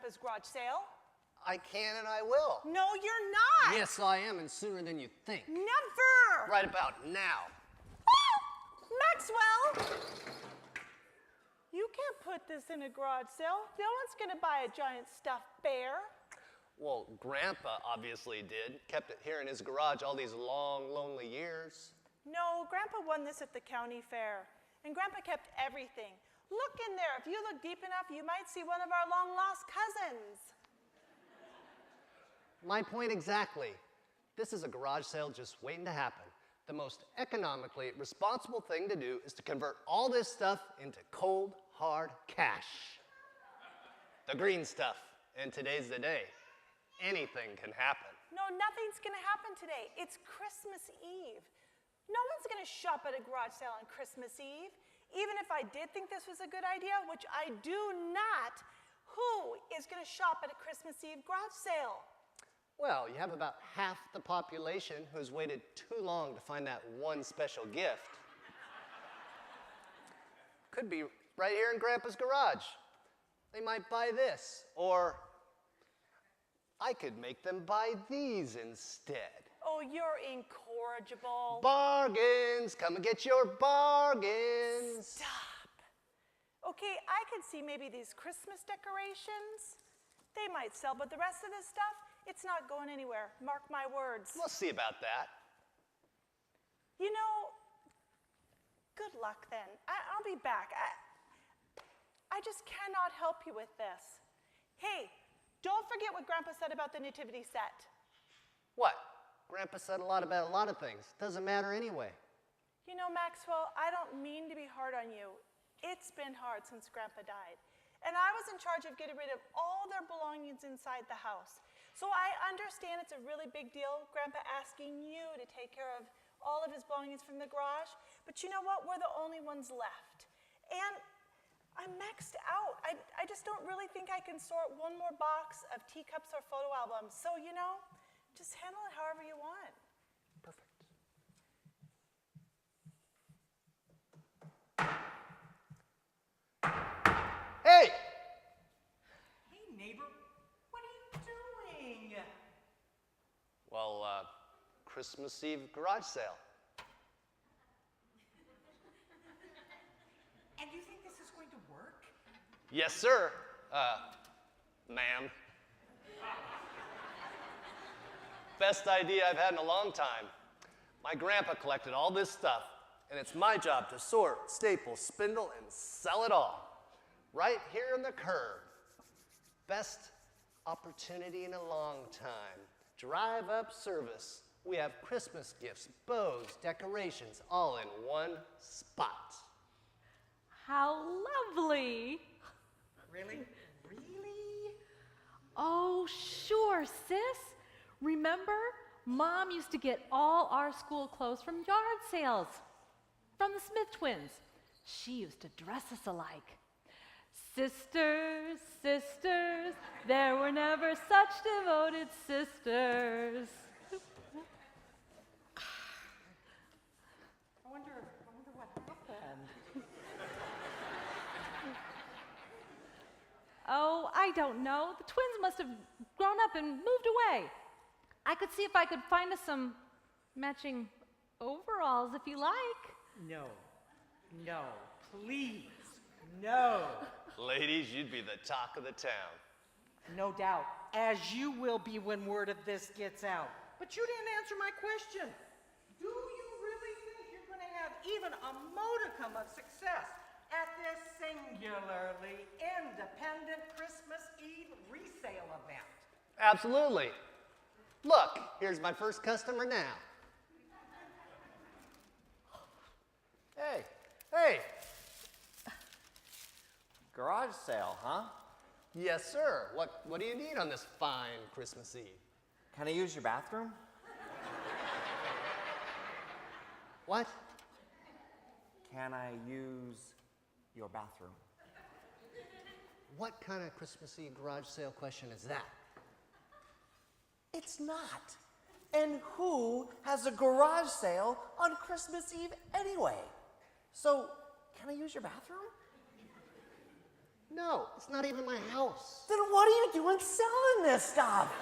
Grandpa's garage sale. I can and I will. No, you're not. Yes, I am, and sooner than you think. Never. Right about now. Maxwell! You can't put this in a garage sale. No one's going to buy a giant stuffed bear. Well, Grandpa obviously did. Kept it here in his garage all these long, lonely years. No, Grandpa won this at the county fair. And Grandpa kept everything. Look in there. If you look deep enough, you might see one of our long-lost cousins. My point exactly. This is a garage sale just waiting to happen. The most economically responsible thing to do is to convert all this stuff into cold, hard cash. The green stuff. And today's the day. Anything can happen. No, nothing's going to happen today. It's Christmas Eve. No one's going to shop at a garage sale on Christmas Eve. Even if I did think this was a good idea, which I do not, who is going to shop at a Christmas Eve garage sale? Well, you have about half the population who's waited too long to find that one special gift. Could be right here in Grandpa's garage. They might buy this, or I could make them buy these instead. Oh, you're incorrigible. Bargains! Come and get your bargains! Stop. Okay, I could see maybe these Christmas decorations. They might sell, but the rest of this stuff, it's not going anywhere. Mark my words. We'll see about that. You know, good luck then. I'll be back. I just cannot help you with this. Hey, don't forget what Grandpa said about the nativity set. What? Grandpa said a lot about a lot of things. Doesn't matter anyway. You know, Maxwell, I don't mean to be hard on you. It's been hard since Grandpa died. And I was in charge of getting rid of all their belongings inside the house. So I understand it's a really big deal, Grandpa asking you to take care of all of his belongings from the garage. But you know what? We're the only ones left. And I'm maxed out. I just don't really think I can sort one more box of teacups or photo albums. So, you know, just handle it however you want. Perfect. Hey! Hey, neighbor, what are you doing? Well, Christmas Eve garage sale. And you think this is going to work? Yes, sir. Ma'am. Best idea I've had in a long time. My grandpa collected all this stuff, and it's my job to sort, staple, spindle, and sell it all. Right here in the curb. Best opportunity in a long time. Drive-up service. We have Christmas gifts, bows, decorations, all in one spot. How lovely. Really? Really? Oh, sure, sis. Remember, Mom used to get all our school clothes from yard sales, from the Smith twins. She used to dress us alike. Sisters, sisters, there were never such devoted sisters. I wonder what happened. Oh, I don't know. The twins must have grown up and moved away. I could see if I could find us some matching overalls if you like. No, please, no. Ladies, you'd be the talk of the town. No doubt, as you will be when word of this gets out. But you didn't answer my question. Do you really think you're going to have even a modicum of success at this singularly independent Christmas Eve resale event? Absolutely. Look, here's my first customer now. Hey. Garage sale, huh? Yes, sir. What do you need on this fine Christmas Eve? Can I use your bathroom? What? Can I use your bathroom? What kind of Christmas Eve garage sale question is that? It's not. And who has a garage sale on Christmas Eve anyway? So, can I use your bathroom? No, it's not even my house. Then what are you doing selling this stuff?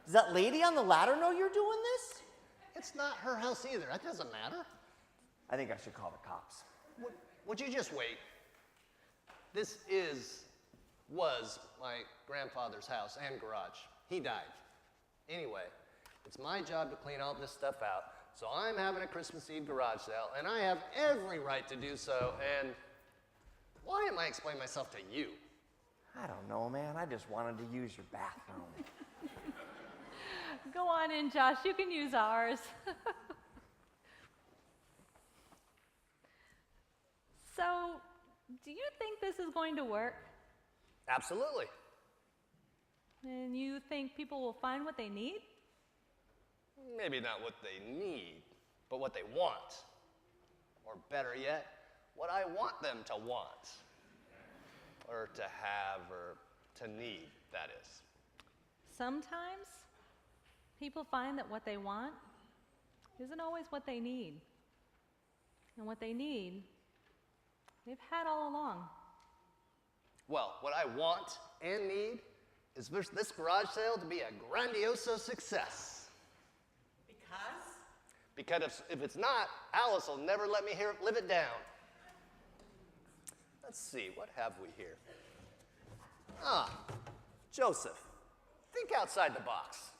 Does that lady on the ladder know you're doing this? It's not her house either. That doesn't matter. I think I should call the cops. Would you just wait? This was my grandfather's house and garage. He died. Anyway, it's my job to clean all this stuff out, so I'm having a Christmas Eve garage sale, and I have every right to do so, and why am I explaining myself to you? I don't know, man. I just wanted to use your bathroom. Go on in, Josh. You can use ours. So, do you think this is going to work? Absolutely. And you think people will find what they need? Maybe not what they need, but what they want. Or better yet, what I want them to want. Or to have, or to need, that is. Sometimes people find that what they want isn't always what they need. And what they need, they've had all along. Well, what I want and need is for this garage sale to be a grandioso success. Because? Because if it's not, Alice will never let me live it down. Let's see, what have we here? Ah, Joseph, think outside the box.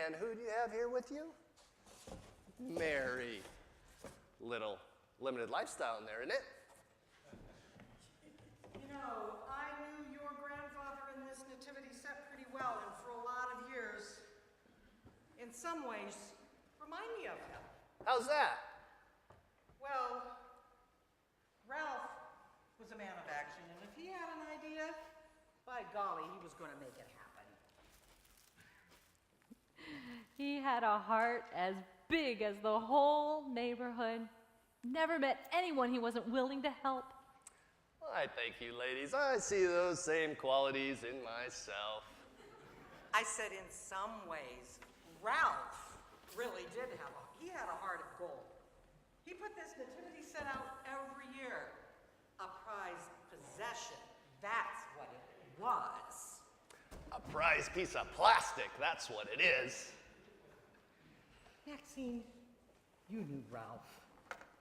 And who do you have here with you? Mary. Little limited lifestyle in there, isn't it? You know, I knew your grandfather in this nativity set pretty well, and for a lot of years, in some ways, remind me of him. How's that? Well, Ralph was a man of action, and if he had an idea, by golly, he was going to make it happen. He had a heart as big as the whole neighborhood. Never met anyone he wasn't willing to help. Why, thank you, ladies. I see those same qualities in myself. I said in some ways, Ralph really did he had a heart of gold. He put this nativity set out every year. A prized possession, that's what it was. A prized piece of plastic, that's what it is. Maxine, you knew Ralph.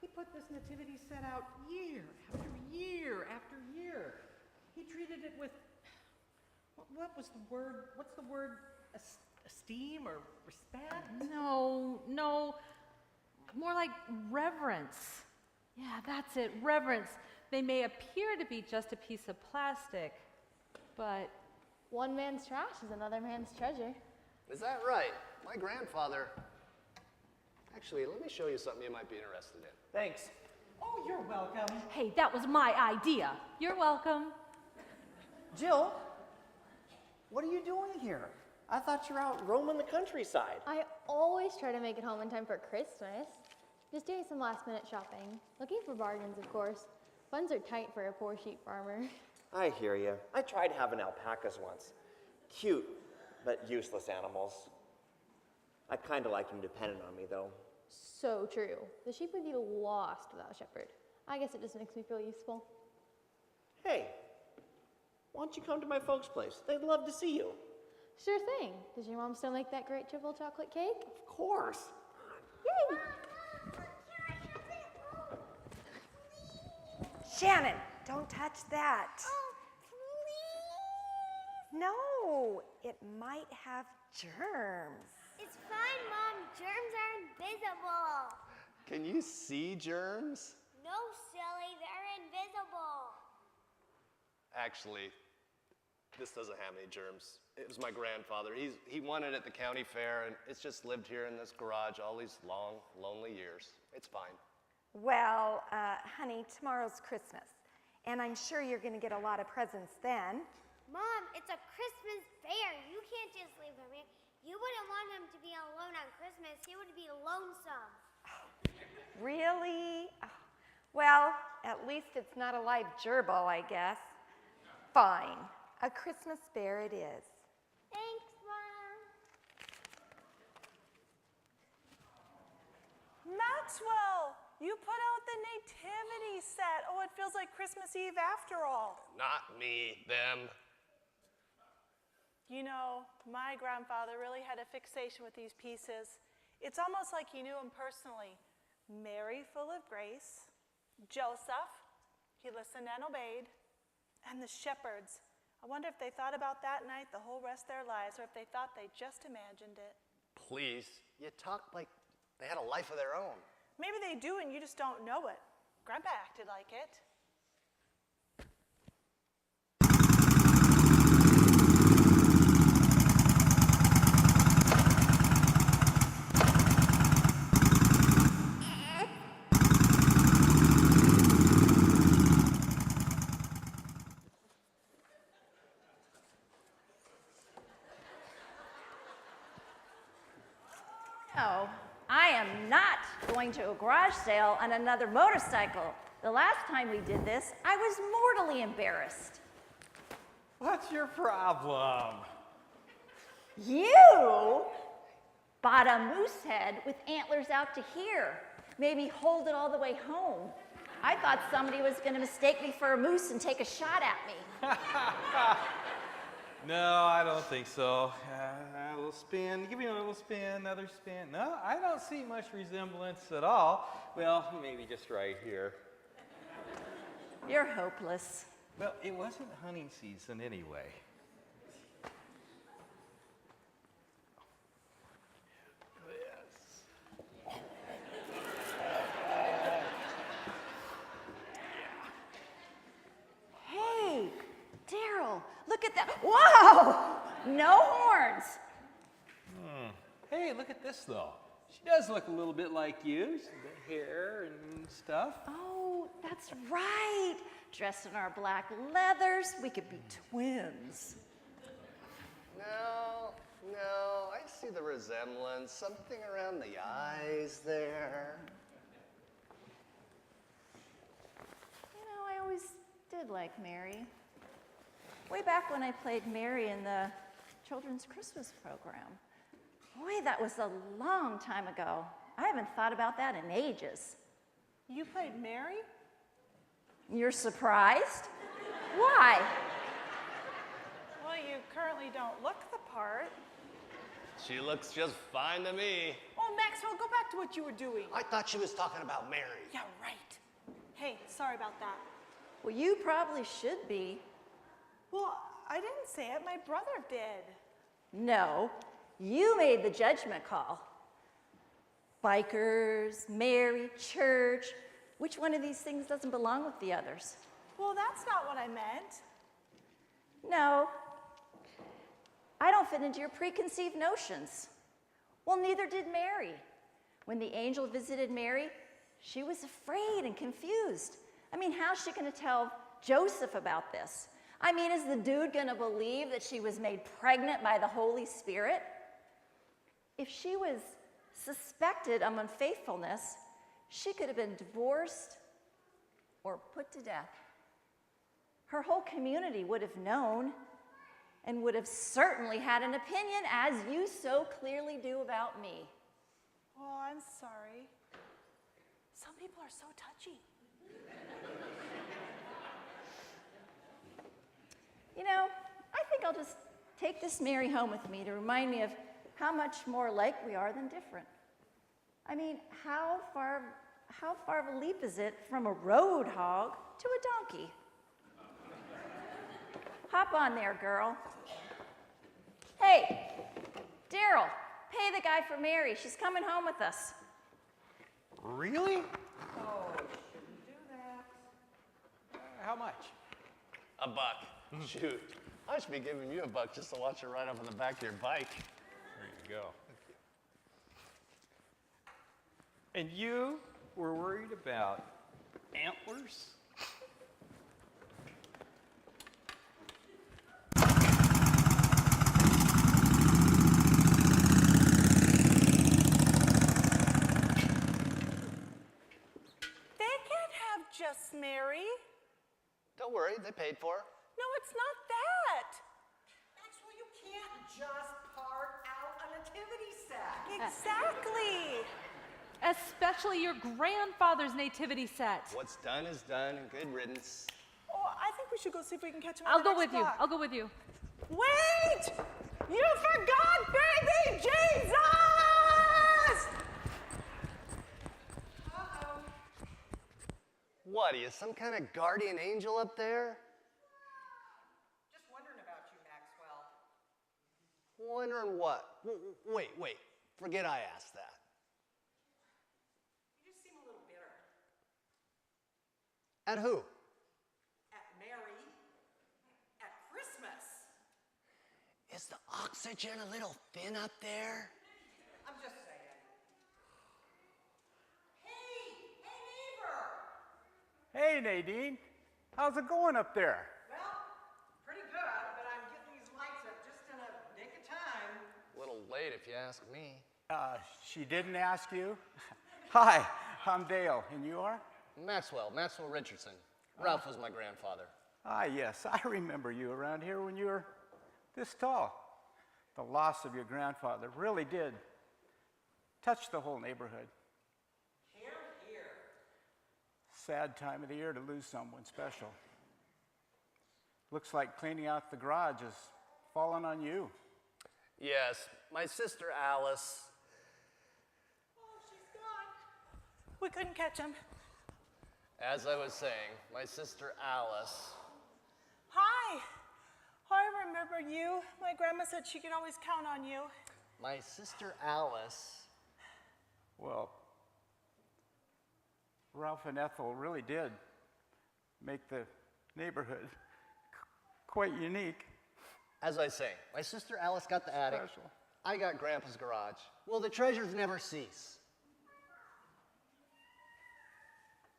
He put this nativity set out year after year after year. He treated it with, what was the word? What's the word? Esteem or respect? No, more like reverence. Yeah, that's it, reverence. They may appear to be just a piece of plastic, but One man's trash is another man's treasure. Is that right? My grandfather... Actually, let me show you something you might be interested in. Thanks. Oh, you're welcome. hey, that was my idea. You're welcome. Jill, what are you doing here? I thought you were out roaming the countryside. I always try to make it home in time for Christmas. Just doing some last minute shopping. Looking for bargains, of course. Funds are tight for a poor sheep farmer. I hear you. I tried having alpacas once. Cute, but useless animals. I kind of like them dependent on me, though. So true. The sheep would be lost without a shepherd. I guess it just makes me feel useful. Hey, why don't you come to my folks' place? They'd love to see you. Sure thing. Does your mom still make that great triple chocolate cake? Of course. Yay! Shannon, don't touch that. Oh, please. No, it might have germs. It's fine, Mom. Germs are invisible. Can you see germs? No, silly. They're invisible. Actually, this doesn't have any germs. It was my grandfather. He won it at the county fair, and it's just lived here in this garage all these long, lonely years. It's fine. Well, honey, tomorrow's Christmas, and I'm sure you're going to get a lot of presents then. Mom, it's a Christmas fair. You can't just leave him here. You wouldn't want him to be alone on Christmas. He would be lonesome. Really? Oh, well, at least it's not a live gerbil, I guess. Fine. A Christmas fair it is. Thanks, Mom. Maxwell, You put out the nativity set. Oh, it feels like Christmas Eve after all. Not me, them. You know, my grandfather really had a fixation with these pieces. It's almost like he knew him personally. Mary, full of grace. Joseph, he listened and obeyed. And the shepherds. I wonder if they thought about that night the whole rest of their lives, or if they thought they just imagined it. Please, you talk like they had a life of their own. Maybe they do and you just don't know it. Grandpa acted like it. No, I am not going to a garage sale on another motorcycle. The last time we did this, I was mortally embarrassed. What's your problem? You bought a moose head with antlers out to here. Made me hold it all the way home. I thought somebody was going to mistake me for a moose and take a shot at me. No, I don't think so. A little spin, give me a little spin, another spin. No, I don't see much resemblance at all. Well, maybe just right here. You're hopeless. Well, it wasn't hunting season anyway. Hey, Daryl, look at that. Whoa! No horns. Hey, look at this though. She does look a little bit like you. The hair and stuff. Oh, that's right. Dressed in our black leathers, we could be twins. No, I see the resemblance. Something around the eyes there. You know, I always did like Mary. Way back when I played Mary in the children's Christmas program. Boy, that was a long time ago. I haven't thought about that in ages. You played Mary? You're surprised? Why? Well, you currently don't look the part. She looks just fine to me. Oh, Maxwell, go back to what you were doing. I thought she was talking about Mary. Yeah, right. Hey, sorry about that. Well, you probably should be. Well, I didn't say it. My brother did. No, you made the judgment call. Bikers, Mary, church. Which one of these things doesn't belong with the others? Well, that's not what I meant. No, I don't fit into your preconceived notions. Well, neither did Mary. When the angel visited Mary, she was afraid and confused. I mean, how's she going to tell Joseph about this? I mean, is the dude going to believe that she was made pregnant by the Holy Spirit? If she was suspected of unfaithfulness, she could have been divorced or put to death. Her whole community would have known and would have certainly had an opinion, as you so clearly do about me. Oh, I'm sorry. Some people are so touchy. You know, I think I'll just take this Mary home with me to remind me of how much more alike we are than different. I mean, how far of a leap is it from a road hog to a donkey? Hop on there, girl. Hey, Daryl, pay the guy for Mary. She's coming home with us. Really? Oh, shouldn't do that. How much? $1. Shoot. I should be giving you $1 just to watch her ride up on the back of your bike. There you go. And you were worried about antlers? They can't have just Mary. Don't worry, they paid for her. No, it's not that. Maxwell, you can't just part out a nativity set. Exactly. especially your grandfather's nativity set. What's done is done, and good riddance. Oh, I think we should go see if we can catch him. I'll go with you. I'll go with you. Wait! You forgot baby Jesus! What, are you some kind of guardian angel up there? Just wondering about you, Maxwell. Wondering what? Wait. Forget I asked that. You just seem a little bitter. At who? At Mary. At Christmas. Is the oxygen a little thin up there? I'm just saying. Hey, neighbor! Hey, Nadine. How's it going up there? Well, pretty good, but I'm getting these lights up just in a nick of time. A little late if you ask me. She didn't ask you? Hi, I'm Dale, and you are? Maxwell Richardson. Ralph was my grandfather. Ah, yes, I remember you around here when you were this tall. The loss of your grandfather really did touch the whole neighborhood. Here. Sad time of the year to lose someone special. Looks like cleaning out the garage has fallen on you. Yes, my sister Alice. Oh, she's gone. We couldn't catch him. As I was saying, my sister Alice. Hi. I remember you. My grandma said she could always count on you. My sister Alice. Well, Ralph and Ethel really did make the neighborhood quite unique. As I say, my sister Alice got the attic. Special. I got Grandpa's garage. Well, the treasures never cease.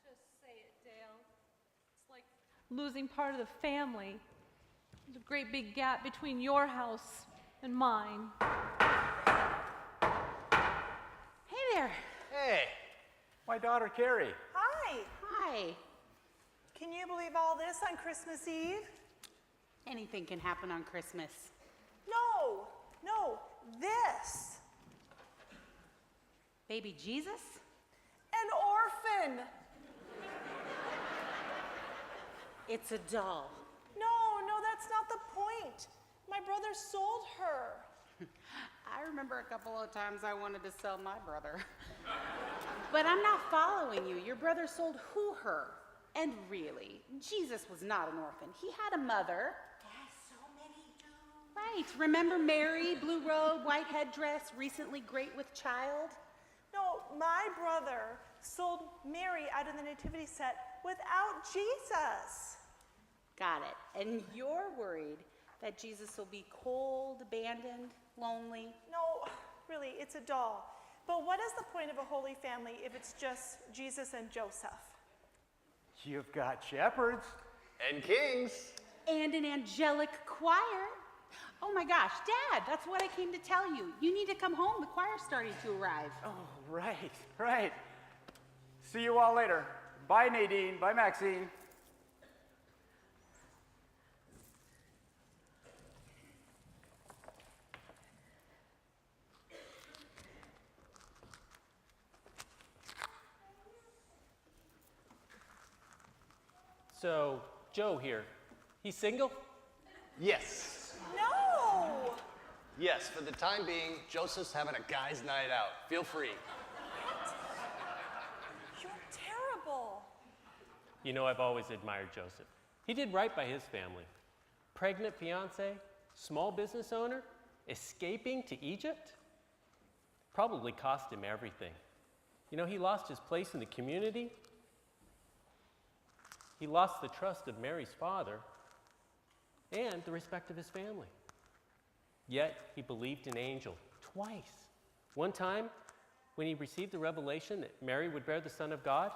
Just say it, Dale. It's like losing part of the family. There's a great big gap between your house and mine. Hey there. Hey. My daughter, Carrie. Hi. Hi. Can you believe all this on Christmas Eve? Anything can happen on Christmas. No, this. Baby Jesus? An orphan. It's a doll. No, that's not the point. My brother sold her. I remember a couple of times I wanted to sell my brother. But I'm not following you. Your brother sold who her? And really, Jesus was not an orphan. He had a mother. As so many do. Right. Remember Mary, blue robe, white headdress, recently great with child? No, my brother sold Mary out of the nativity set without Jesus. Got it. And you're worried that Jesus will be cold, abandoned, lonely? No, really, it's a doll. But what is the point of a holy family if it's just Jesus and Joseph? You've got shepherds. And kings. And an angelic choir. Oh my gosh, Dad, that's what I came to tell you. You need to come home. The choir's starting to arrive. Oh, right. See you all later. Bye, Nadine. Bye, Maxine. So, Joe here, he's single? Yes. No! Yes, for the time being, Joseph's having a guy's night out. Feel free. You're terrible. You know, I've always admired Joseph. He did right by his family. Pregnant fiance, small business owner, escaping to Egypt? Probably cost him everything. You know, he lost his place in the community. He lost the trust of Mary's father and the respect of his family. Yet, he believed an angel twice. One time, when he received the revelation that Mary would bear the Son of God,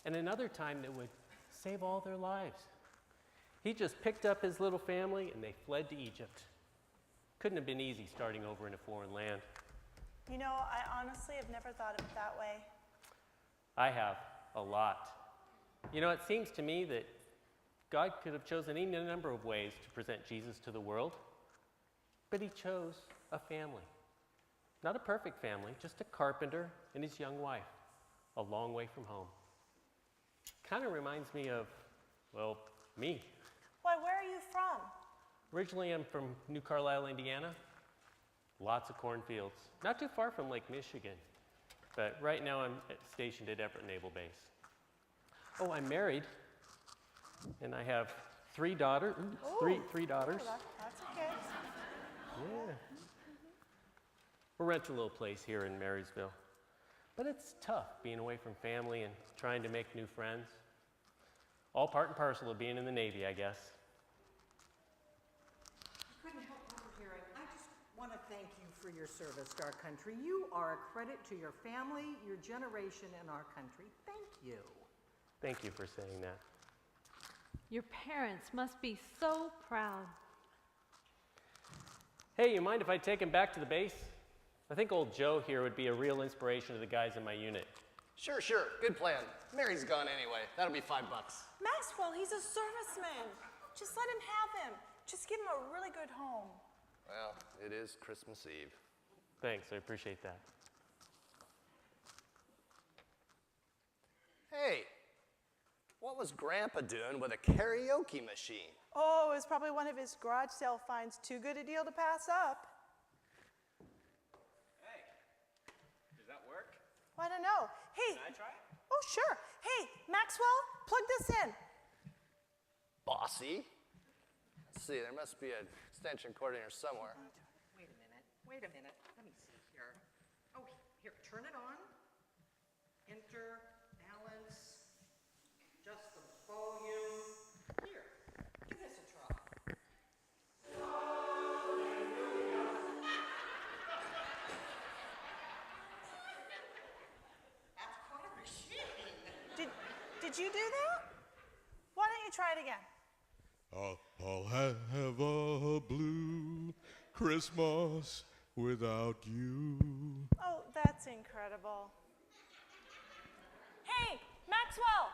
and another time that would save all their lives. He just picked up his little family and they fled to Egypt. Couldn't have been easy starting over in a foreign land. You know, I honestly have never thought of it that way. I have, a lot. You know, it seems to me that God could have chosen any number of ways to present Jesus to the world, but he chose a family. Not a perfect family, just a carpenter and his young wife. a long way from home. Kind of reminds me of, well, me. Why, where are you from? Originally, I'm from New Carlisle, Indiana. Lots of cornfields. Not too far from Lake Michigan. But right now, I'm stationed at Everett Naval Base. Oh, I'm married. And I have three daughters. Three daughters. That's okay. Yeah. We rent a little place here in Marysville. But it's tough being away from family and trying to make new friends. All part and parcel of being in the Navy, I guess. I couldn't help overhearing. I just want to thank you for your service to our country. You are a credit to your family, your generation, and our country. Thank you. Thank you for saying that. Your parents must be so proud. Hey, you mind if I take him back to the base? I think old Joe here would be a real inspiration to the guys in my unit. Sure, good plan. Mary's gone anyway. That'll be $5. Maxwell, he's a serviceman. Just let him have him. Just give him a really good home. Well, it is Christmas Eve. Thanks, I appreciate that. Hey, what was Grandpa doing with a karaoke machine? Oh, it was probably one of his garage sale finds. Too good a deal to pass up. Hey, does that work? Well, I don't know. Hey. Can I try it? Oh, sure. Hey, Maxwell, plug this in. Bossy. Let's see, there must be an extension cord in here somewhere. Wait a minute. Let me see here. Oh, here, turn it on. Enter, balance, adjust the volume. Here, give this a try. That's quite a machine. Did you do that? Why don't you try it again? I'll have a blue Christmas without you. Oh, that's incredible. Hey, Maxwell.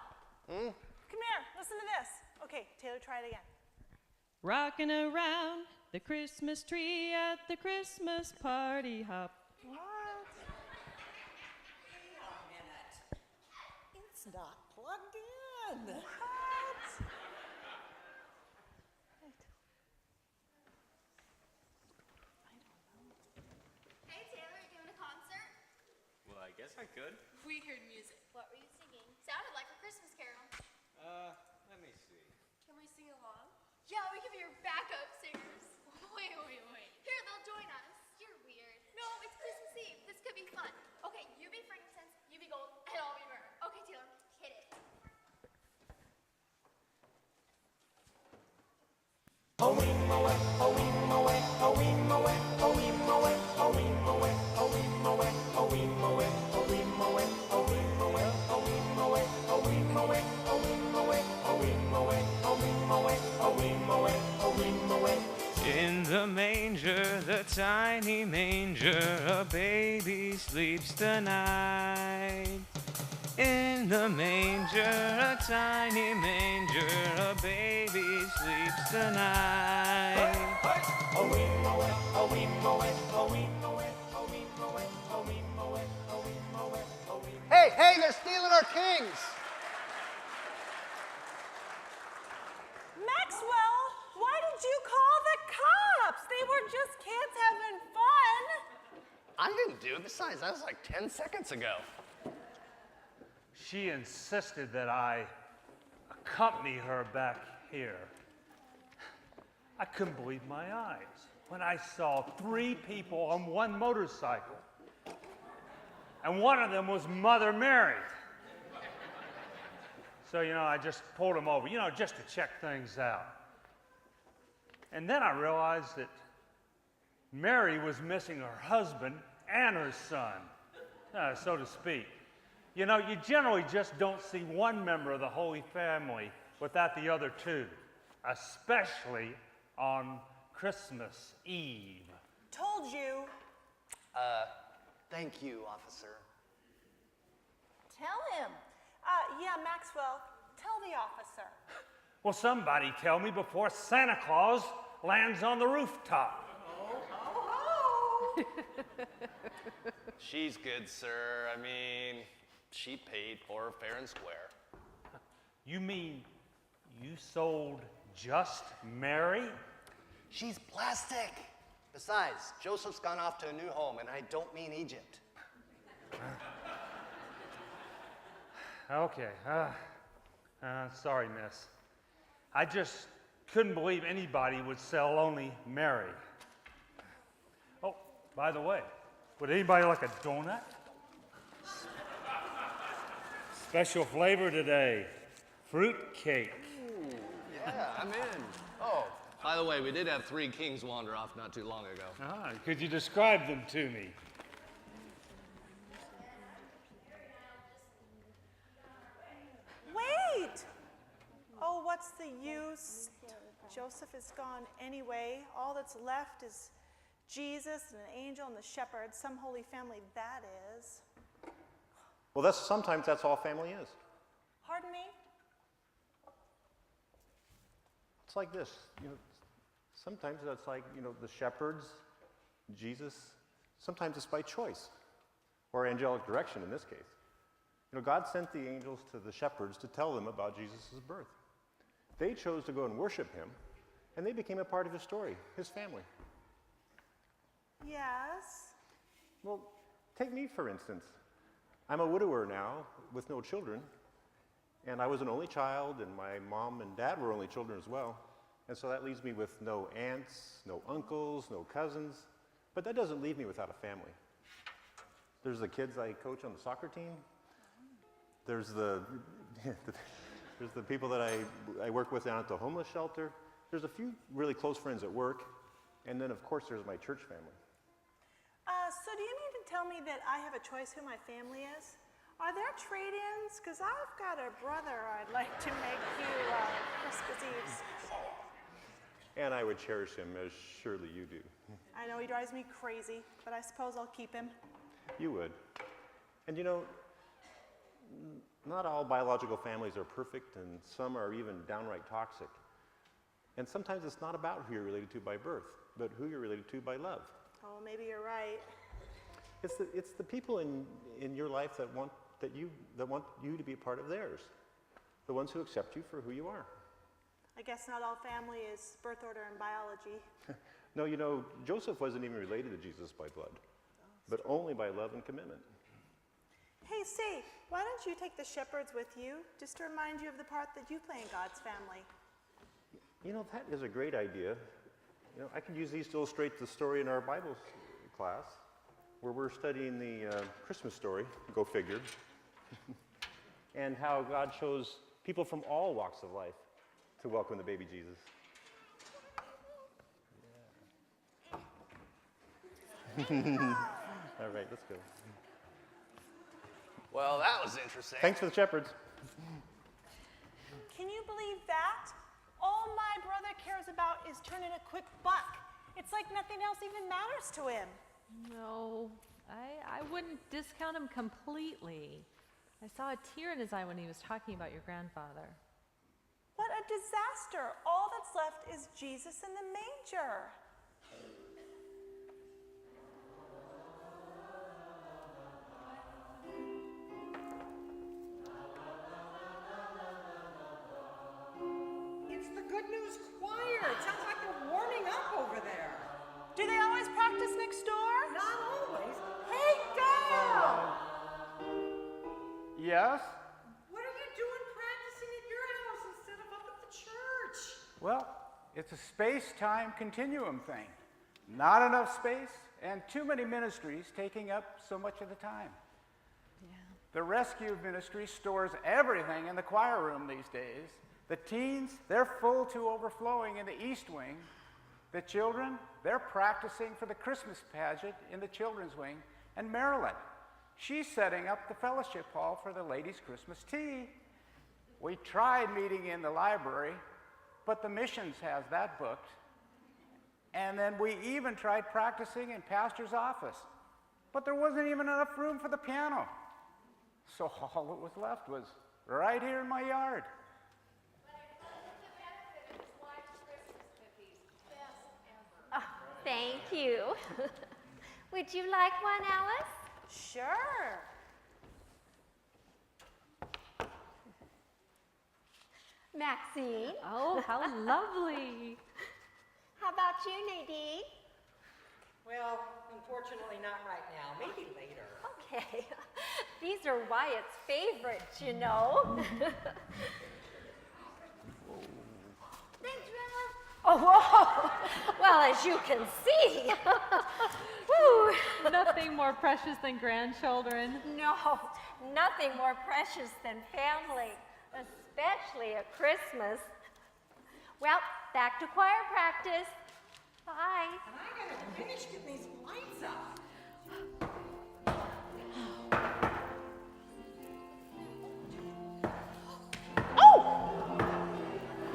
Come here, listen to this. Okay, Taylor, try it again. Rocking around the Christmas tree at the Christmas party hop. What? Wait a minute. It's not plugged in. What? Hey Taylor, you doing a concert? Well, I guess I could. We heard music. What were you singing? Sounded like a Christmas carol. Let me see. Can we sing along? Yeah, we can be your backup singers. Wait. Here, they'll join us. You're weird. No, it's Christmas Eve. This could be fun. Okay, you be frankincense, you be gold, and I'll be myrrh. Okay, Taylor, hit it. In the manger, the tiny manger, a baby sleeps tonight. In the manger, a tiny manger, a baby sleeps tonight. Hey, they're stealing our kings. Maxwell, why did you call the cops? They were just kids having fun. I didn't do it. Besides, that was like 10 seconds ago. She insisted that I accompany her back here. I couldn't believe my eyes when I saw 3 people on one motorcycle. And one of them was Mother Mary. So, I just pulled him over, just to check things out. And then I realized that Mary was missing her husband and her son, so to speak. You generally just don't see one member of the Holy Family without the other 2, especially on Christmas Eve. Told you. Thank you, officer. Tell him. Yeah, Maxwell, tell the officer. Well, somebody tell me before Santa Claus lands on the rooftop. She's good, sir. I mean, she paid for her fair and square. You mean you sold just Mary? She's plastic. Besides, Joseph's gone off to a new home, and I don't mean Egypt. Okay. Sorry, miss. I just couldn't believe anybody would sell only Mary. Oh, by the way, would anybody like a donut? Special flavor today, fruit cake. Ooh, yeah, I'm in. Oh, by the way, we did have 3 kings wander off not too long ago. Could you describe them to me? Wait! Oh, what's the use? Joseph is gone anyway. All that's left is Jesus and an angel and the shepherds, some holy family that is. Well, sometimes that's all family is. Pardon me? It's like this, sometimes that's like, the shepherds, Jesus, sometimes it's by choice, or angelic direction in this case. God sent the angels to the shepherds to tell them about Jesus' birth. They chose to go and worship him, and they became a part of his story, his family. Yes. Well, take me, for instance. I'm a widower now with no children, and I was an only child, and my mom and dad were only children as well. And so that leaves me with no aunts, no uncles, no cousins, but that doesn't leave me without a family. There's the kids I coach on the soccer team. There's the people that I work with down at the homeless shelter. There's a few really close friends at work, and then of course there's my church family. So do you mean to tell me that I have a choice who my family is? Are there trade-ins? Because I've got a brother I'd like to make you Christmas Eve. And I would cherish him as surely you do. I know he drives me crazy, but I suppose I'll keep him. You would. And not all biological families are perfect, and some are even downright toxic. And sometimes it's not about who you're related to by birth, but who you're related to by love. Oh, maybe you're right. It's the people in your life that want you to be a part of theirs. The ones who accept you for who you are. I guess not all family is birth order and biology. No, Joseph wasn't even related to Jesus by blood, but only by love and commitment. Hey, say, why don't you take the shepherds with you, just to remind you of the part that you play in God's family? That is a great idea. I could use these to illustrate the story in our Bible class, where we're studying the Christmas story, go figure, and how God chose people from all walks of life to welcome the baby Jesus. Yeah. All right, let's go. Well, that was interesting. Thanks for the shepherds. Can you believe that? All my brother cares about is turning a quick buck. It's like nothing else even matters to him. No, I wouldn't discount him completely. I saw a tear in his eye when he was talking about your grandfather. What a disaster. All that's left is Jesus in the manger. It's the Good News Choir. It sounds like they're warming up over there. Do they always practice next door? Not always. Hey, Dad! Yes? What are you doing practicing at your house instead of up at the church? Well, it's a space-time continuum thing. Not enough space and too many ministries taking up so much of the time. Yeah. The rescue ministry stores everything in the choir room these days. The teens, they're full to overflowing in the East Wing. The children, they're practicing for the Christmas pageant in the children's wing. And Marilyn, she's setting up the fellowship hall for the ladies' Christmas tea. We tried meeting in the library, but the missions has that booked. And then we even tried practicing in pastor's office, but there wasn't even enough room for the piano. So all that was left was right here in my yard. Oh, thank you. Would you like one, Alice? Sure. Maxine. Oh, how lovely. How about you, Nadine? Well, unfortunately, not right now. Maybe later. Okay. These are Wyatt's favorites, you know. Thanks, Ralph. Oh, whoa. Well, as you can see. Woo. Nothing more precious than grandchildren. No, nothing more precious than family, especially at Christmas. Well, back to choir practice. Bye. And I gotta finish getting these lights up. Oh!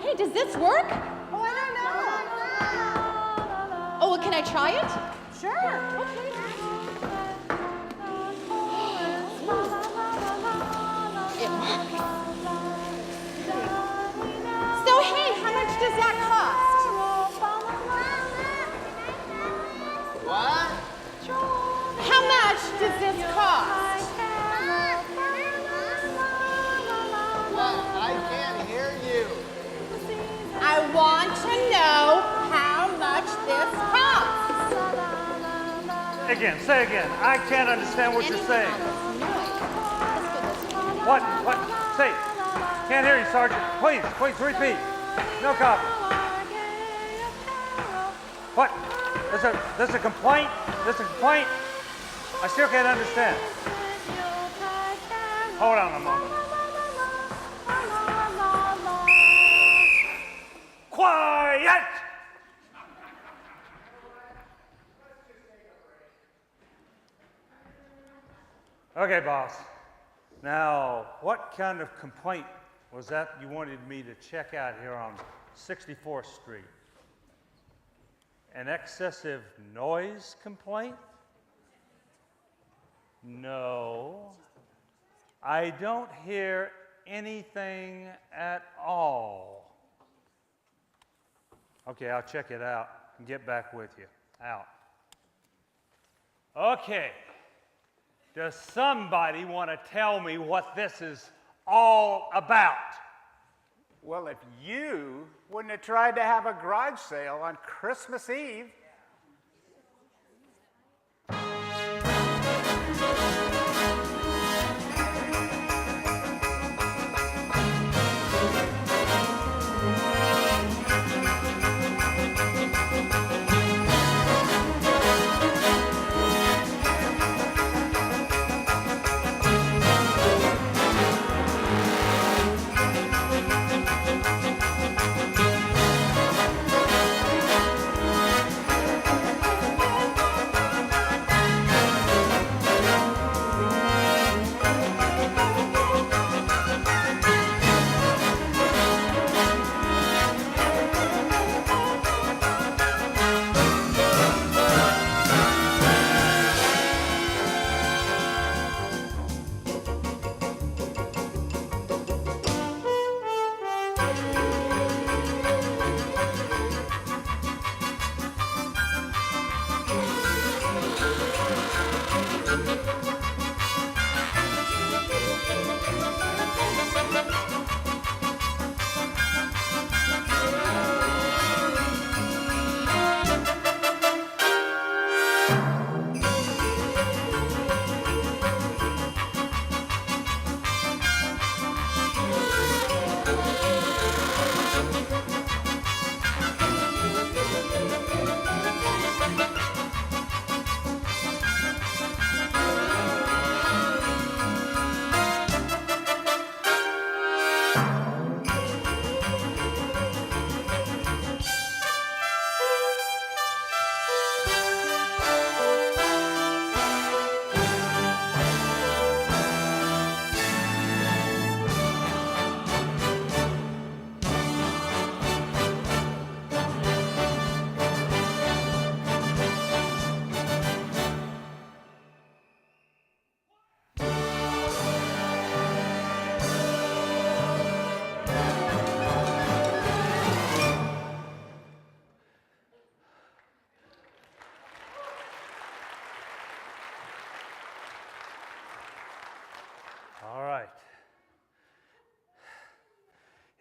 Hey, does this work? Oh, I don't know. Oh, well, can I try it? Sure. Okay. It works. So, hey, how much does that cost? What? How much does this cost? What? I can't hear you. I want to know how much this costs. Again, say again. I can't understand what you're saying. What? Say. Can't hear you, Sergeant. Please repeat. No copy. What? There's a complaint? There's a complaint? I still can't understand. Hold on a moment. Quiet! Okay, boss. Now, what kind of complaint was that you wanted me to check out here on 64th Street? An excessive noise complaint? No. I don't hear anything at all. Okay, I'll check it out and get back with you. Out. Okay. Does somebody want to tell me what this is all about? Well, if you wouldn't have tried to have a garage sale on Christmas Eve,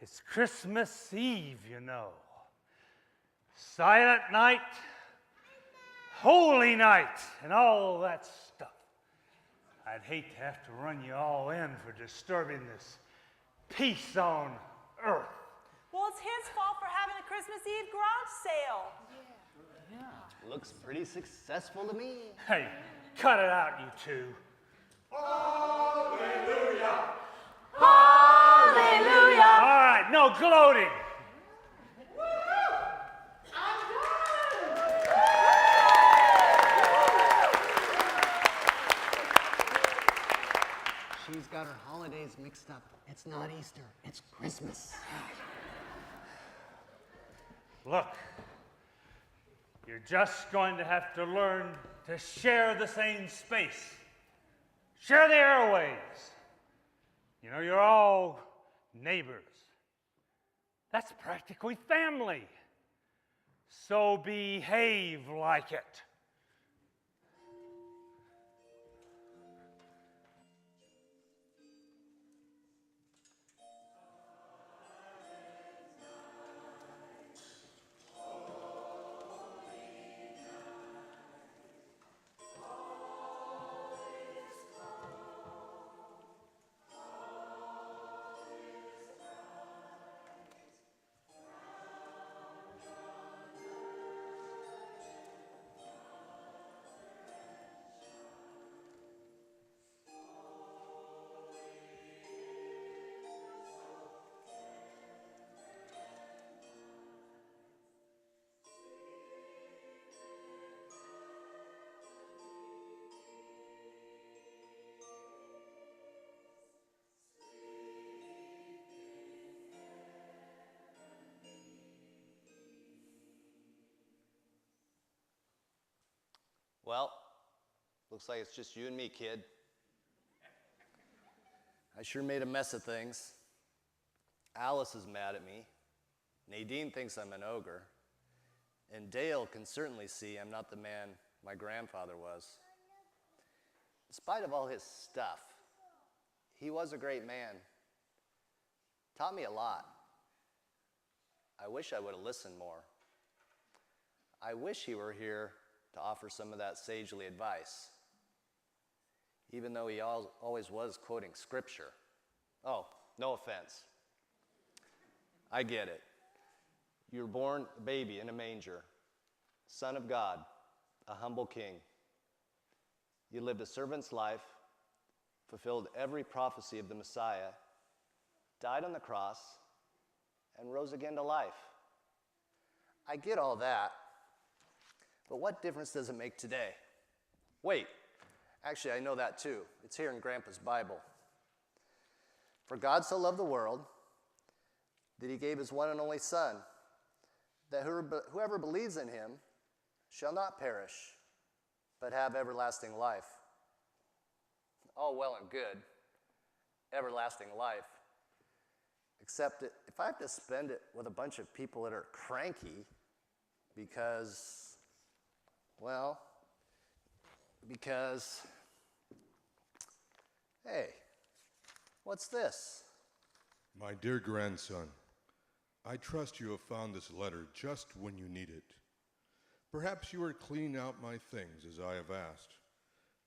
It's Christmas Eve, you know. Silent night, holy night, and all that stuff. I'd hate to have to run you all in for disturbing this peace on earth. Well, it's his fault for having a Christmas Eve garage sale. Looks pretty successful to me. Hey, cut it out, you two. Hallelujah! Hallelujah! All right, no gloating. She's got her holidays mixed up. It's not Easter, it's Christmas. Look, you're just going to have to learn to share the same space. Share the airways. You know, you're all neighbors. That's practically family. So behave like it. Well, looks like it's just you and me, kid. I sure made a mess of things. Alice is mad at me. Nadine thinks I'm an ogre. And Dale can certainly see I'm not the man my grandfather was. In spite of all his stuff, he was a great man. Taught me a lot. I wish I would have listened more. I wish he were here to offer some of that sagely advice, even though he always was quoting scripture. Oh, no offense. I get it. You were born a baby in a manger, Son of God, a humble king. You lived a servant's life, fulfilled every prophecy of the Messiah, died on the cross, and rose again to life. I get all that, but what difference does it make today? Wait, actually I know that too. It's here in Grandpa's Bible. For God so loved the world that he gave his one and only Son, that whoever believes in him shall not perish, but have everlasting life. All well and good, everlasting life. Except that if I have to spend it with a bunch of people that are cranky because, hey, what's this? My dear grandson, I trust you have found this letter just when you need it. Perhaps you are cleaning out my things as I have asked.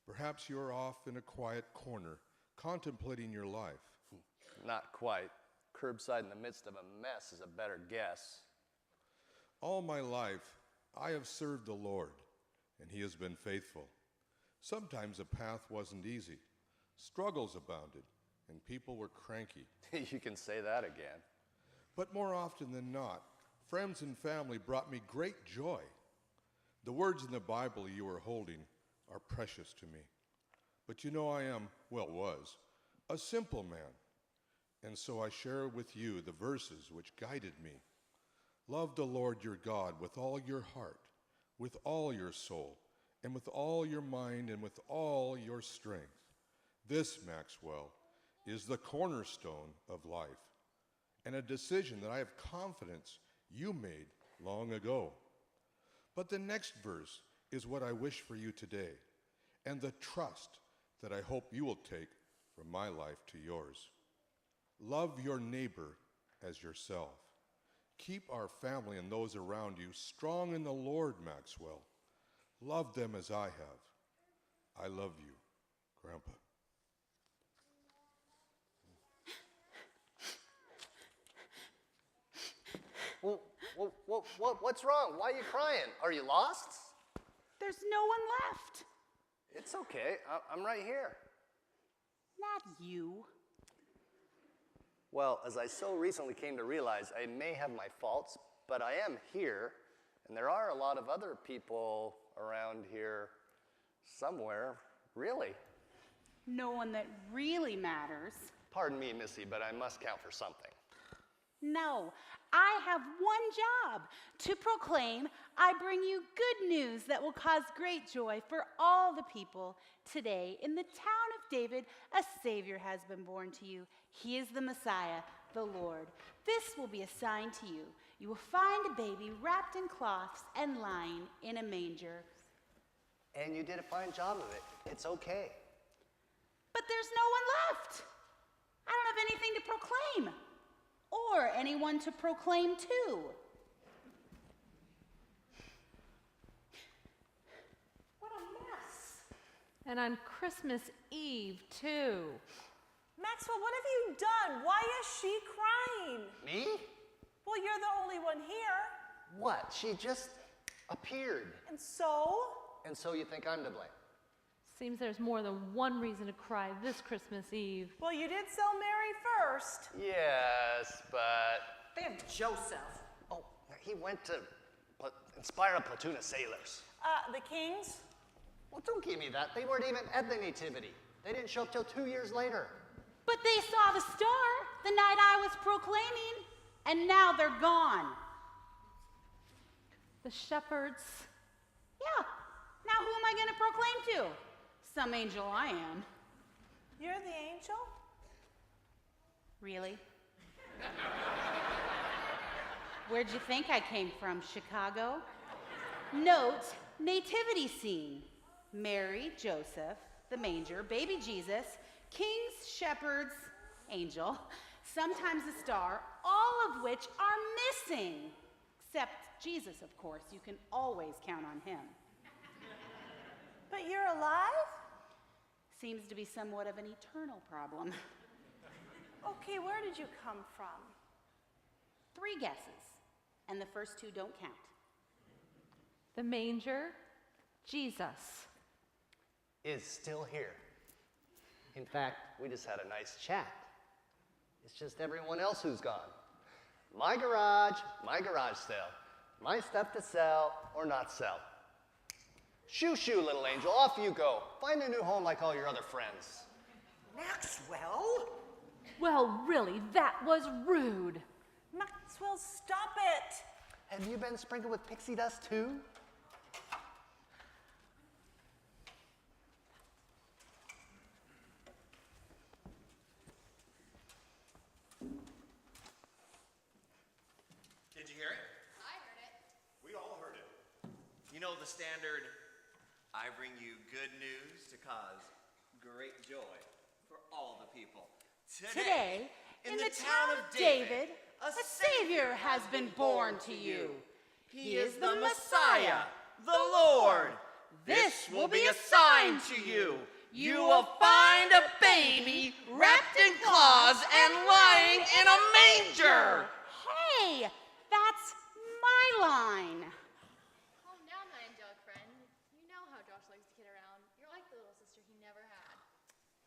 Perhaps you are off in a quiet corner contemplating your life. Not quite. Curbside in the midst of a mess is a better guess. All my life, I have served the Lord, and he has been faithful. Sometimes the path wasn't easy. Struggles abounded, and people were cranky. You can say that again. But more often than not, friends and family brought me great joy. The words in the Bible you are holding are precious to me. But you know I am, was, a simple man. And so I share with you the verses which guided me. Love the Lord your God with all your heart, with all your soul, and with all your mind, and with all your strength. This, Maxwell, is the cornerstone of life, and a decision that I have confidence you made long ago. But the next verse is what I wish for you today, and the trust that I hope you will take from my life to yours. Love your neighbor as yourself. Keep our family and those around you strong in the Lord, Maxwell. Love them as I have. I love you, Grandpa. What's wrong? Why are you crying? Are you lost? There's no one left. It's okay. I'm right here. Not you. Well, as I so recently came to realize, I may have my faults, but I am here, and there are a lot of other people around here somewhere, really. No one that really matters. Pardon me, Missy, but I must count for something. No, I have one job, to proclaim I bring you good news that will cause great joy for all the people. Today, in the town of David, a Savior has been born to you. He is the Messiah, the Lord. This will be a sign to you. You will find a baby wrapped in cloths and lying in a manger. And you did a fine job of it. It's okay. But there's no one left. I don't have anything to proclaim, or anyone to proclaim to. What a mess. And on Christmas Eve, too. Maxwell, what have you done? Why is she crying? Me? Well, you're the only one here. What? She just appeared. And so? And so you think I'm to blame? Seems there's more than one reason to cry this Christmas Eve. Well, you did sell Mary first. Yes, but... They have Joseph. Oh, he went to inspire a platoon of sailors. The Kings? Well, don't give me that. They weren't even at the Nativity. They didn't show up till 2 years later. But they saw the star the night I was proclaiming, and now they're gone. The shepherds. Yeah, now who am I going to proclaim to? Some angel I am. You're the angel? Really? Where'd you think I came from, Chicago? Note, nativity scene. Mary, Joseph, the manger, baby Jesus, kings, shepherds, angel, sometimes a star, all of which are missing. Except Jesus, of course. You can always count on him. But you're alive? Seems to be somewhat of an eternal problem. Okay, where did you come from? 3 guesses, and the first 2 don't count. The manger, Jesus. Is still here. In fact, we just had a nice chat. It's just everyone else who's gone. My garage sale. My stuff to sell or not sell. Shoo, shoo, little angel, off you go. Find a new home like all your other friends. Maxwell? Well, really, that was rude. Maxwell, stop it. Have you been sprinkled with pixie dust too? Did you hear it? I heard it. We all heard it. You know the standard, I bring you good news to cause great joy for all the people. Today, in the town of David, a Savior has been born to you. He is the Messiah, the Lord. This will be a sign to you. You will find a baby wrapped in cloths and lying in a manger. Hey, that's my line. Calm down, my angelic friend. You know how Josh likes to kid around. You're like the little sister he never had.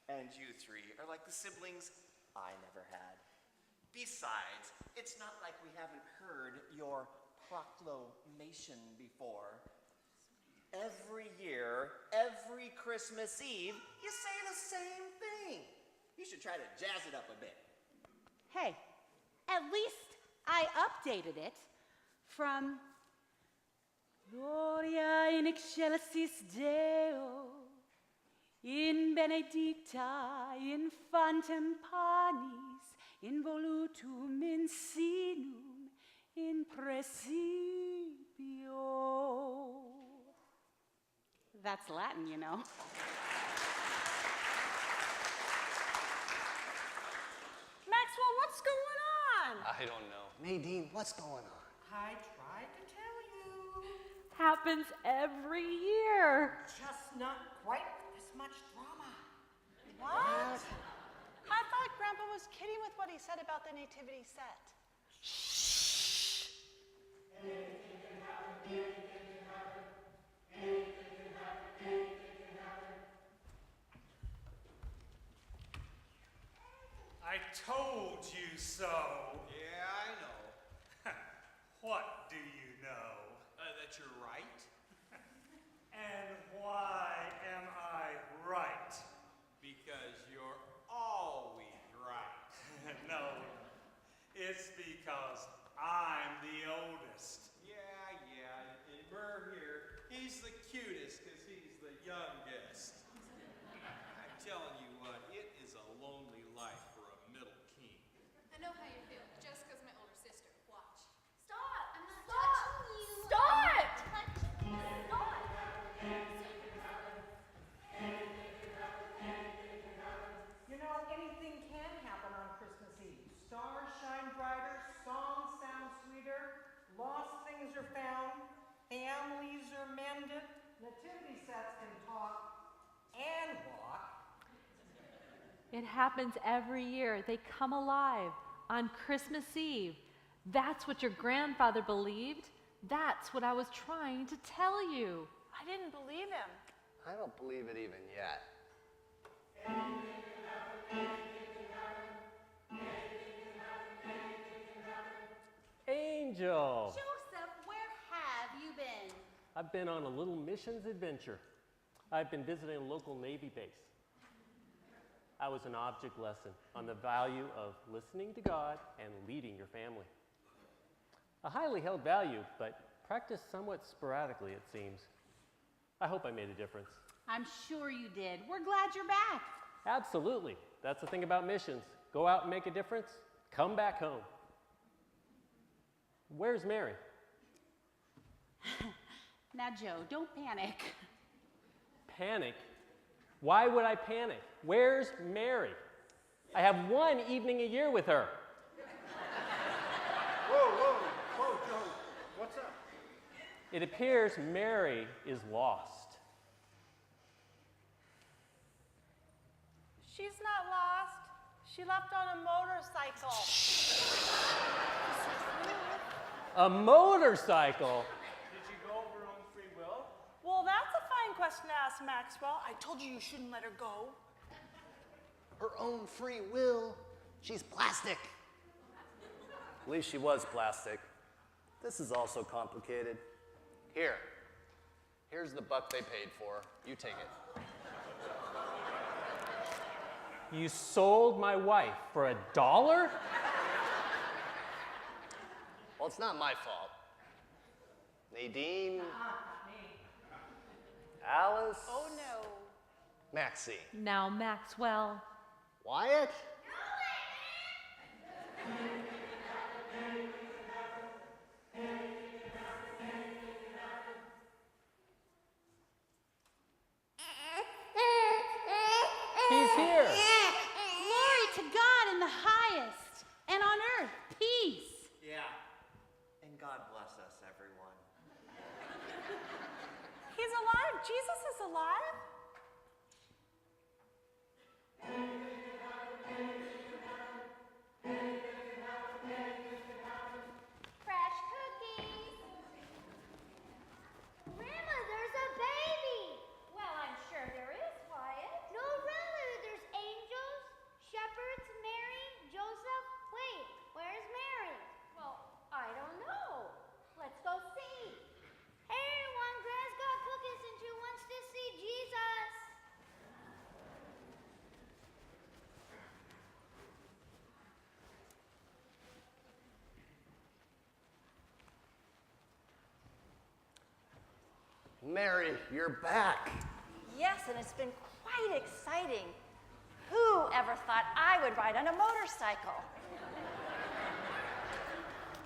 And you 3 are like the siblings I never had. Besides, it's not like we haven't heard your proclamation before. Every year, every Christmas Eve, you say the same thing. You should try to jazz it up a bit. Hey, at least I updated it from Gloria in excelsis Deo, in benedicta infantem panis, involutum in sinum, in praesipio. That's Latin, you know. Maxwell, what's going on? on? I don't know. Nadine, what's going on? I tried to tell you. Happens every year. Just not quite this much drama. What? I thought Grandpa was kidding with what he said about the nativity set. I told you so. Yeah, I know. What do you know? That you're right. And why am I right? Because you're always right. No, it's because I'm the oldest. Yeah. And Burr here, he's the cutest because he's the youngest. I'm telling you what, it is a lonely life for a middle king. I know how you feel, just because my older sister. Watch. Stop! I'm not touching you. Stop! You know, anything can happen on Christmas Eve. Stars shine brighter, songs sound sweeter, lost things are found, families are mended, nativity sets can talk and walk. It happens every year. They come alive on Christmas Eve. That's what your grandfather believed. That's what I was trying to tell you. I didn't believe him. I don't believe it even yet. Angel! Joseph, where have you been? I've been on a little missions adventure. I've been visiting a local Navy base. I was an object lesson on the value of listening to God and leading your family. A highly held value, but practiced somewhat sporadically, it seems. I hope I made a difference. I'm sure you did. We're glad you're back. Absolutely. That's the thing about missions. Go out and make a difference, come back home. Where's Mary? Now, Joe, don't panic. Panic? Why would I panic? Where's Mary? I have one evening a year with her. Whoa, Joe. What's up? It appears Mary is lost. She's not lost. She left on a motorcycle. A motorcycle? Did you go of her own free will? Well, that's a fine question to ask Maxwell. I told you you shouldn't let her go. Her own free will. She's plastic. At least she was plastic. This is also complicated. Here's the buck they paid for. You take it. You sold my wife for $1? Well, it's not my fault. Nadine. Alice. Oh, no. Maxie. Now, Maxwell. Wyatt. He's here. Glory to God in the highest, and on earth, peace. Yeah. And God bless us, everyone. He's alive. Jesus is alive. Fresh cookies. Grandma, there's a baby. Well, I'm sure there is, Wyatt. No, really. There's angels, shepherds, Mary, Joseph. Wait, where's Mary? Well, I don't know. Let's go see. Hey, everyone, Grandma's got cookies and she wants to see Jesus. Mary, you're back. Yes, and it's been quite exciting. Who ever thought I would ride on a motorcycle?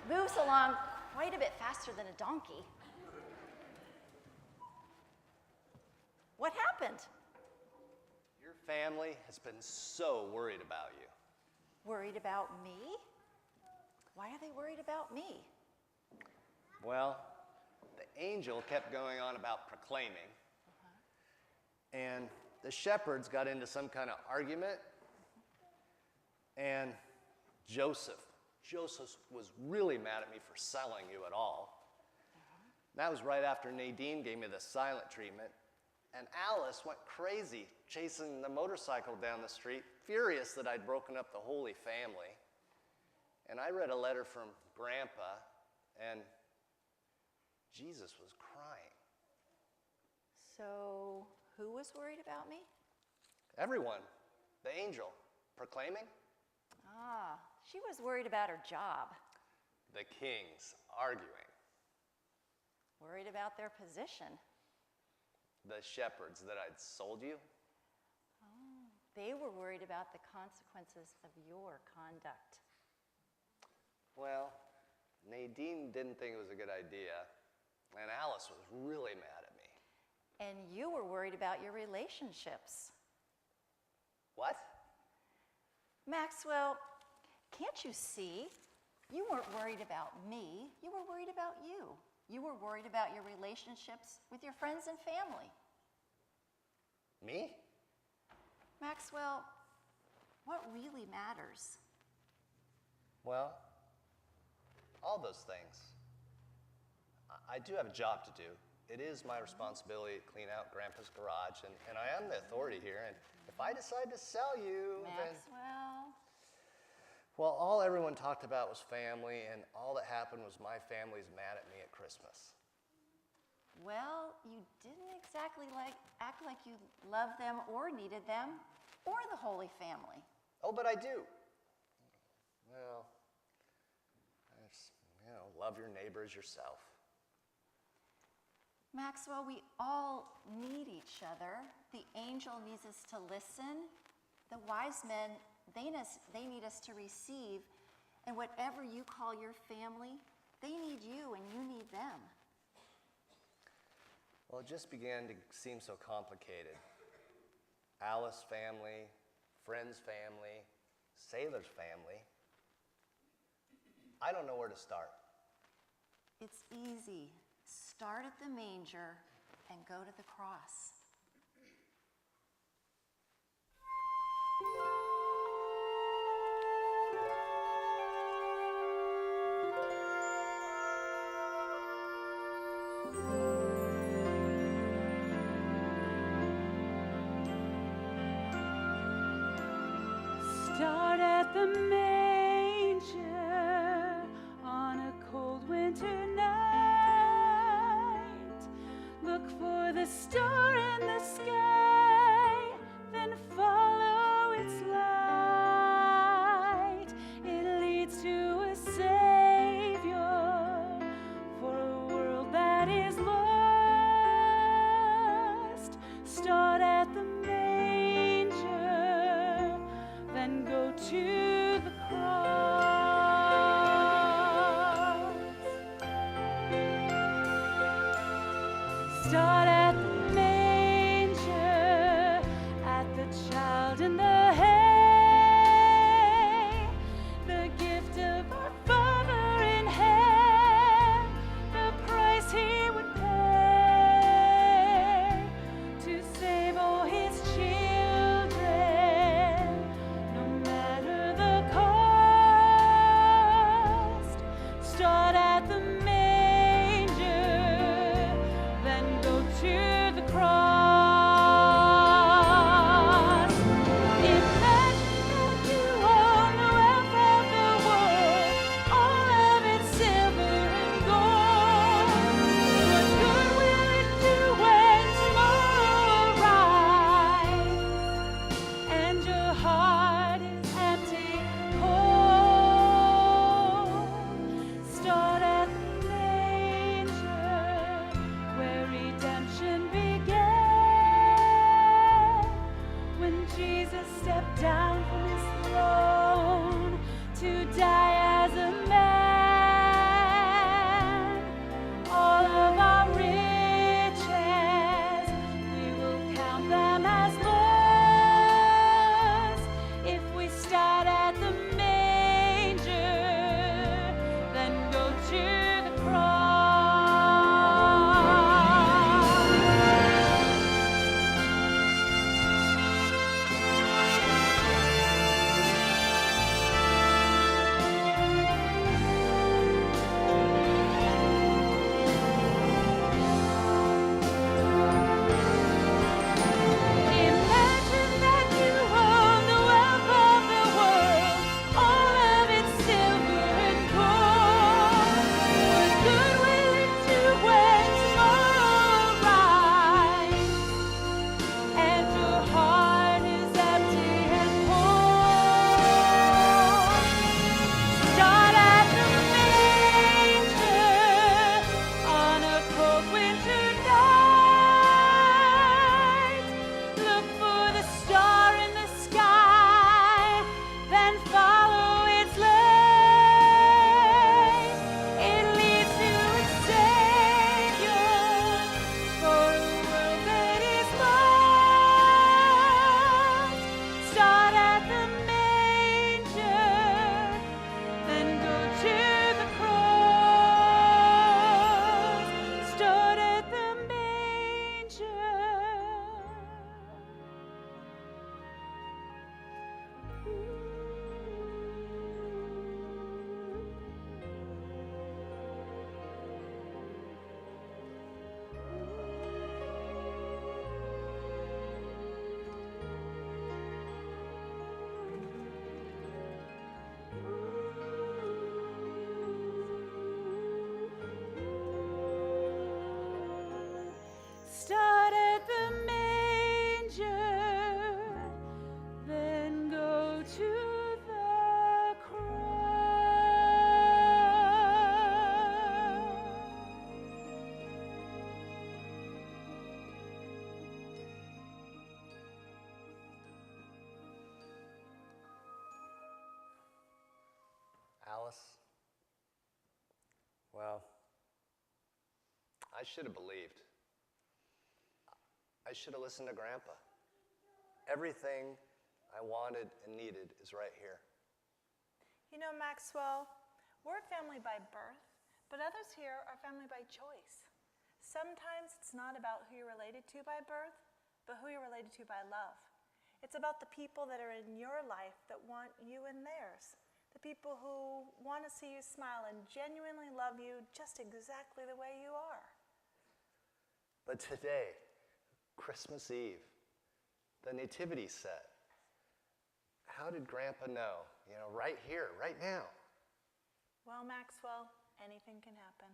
Moves along quite a bit faster than a donkey. What happened? Your family has been so worried about you. Worried about me? Why are they worried about me? Well, the angel kept going on about proclaiming, and the shepherds got into some kind of argument, and Joseph was really mad at me for selling you at all. That was right after Nadine gave me the silent treatment, and Alice went crazy chasing the motorcycle down the street, furious that I'd broken up the Holy Family. And I read a letter from Grandpa, and Jesus was crying. So, who was worried about me? Everyone. The angel. Proclaiming. Ah, she was worried about her job. The kings. Arguing. Worried about their position. The shepherds that I'd sold you. Oh, they were worried about the consequences of your conduct. Well, Nadine didn't think it was a good idea, and Alice was really mad at me. And you were worried about your relationships. What? Maxwell, can't you see? You weren't worried about me. You were worried about you. You were worried about your relationships with your friends and family. Me? Maxwell, what really matters? Well, all those things. I do have a job to do. It is my responsibility to clean out Grandpa's garage, and I am the authority here, and if I decide to sell you, Maxwell. Well, all everyone talked about was family, and all that happened was my family's mad at me at Christmas. Well, you didn't exactly act like you loved them or needed them or the Holy Family. Oh, but I do. Well, love your neighbor as yourself. Maxwell, we all need each other. The angel needs us to listen. The wise men, they need us to receive. And whatever you call your family, they need you and you need them. Well, it just began to seem so complicated. Alice family, friend's family, sailor's family. I don't know where to start. It's easy. Start at the manger and go to the cross. Start at the manger on a cold winter night. Look for the star in the sky, then follow its light. It leads to a Savior for a world that is lost. Start at the manger, then go to the cross. Start at the manger, at the child in the hay, the gift of our Father in heaven, the price He would pay to save all His children, no matter the cost. Start at the manger, then go to I should have believed. I should have listened to Grandpa. Everything I wanted and needed is right here. You know, Maxwell, we're family by birth, but others here are family by choice. Sometimes it's not about who you're related to by birth, but who you're related to by love. It's about the people that are in your life that want you in theirs. The people who want to see you smile and genuinely love you just exactly the way you are. But today, Christmas Eve, the nativity set, how did Grandpa know? You know, right here, right now. Well, Maxwell, anything can happen.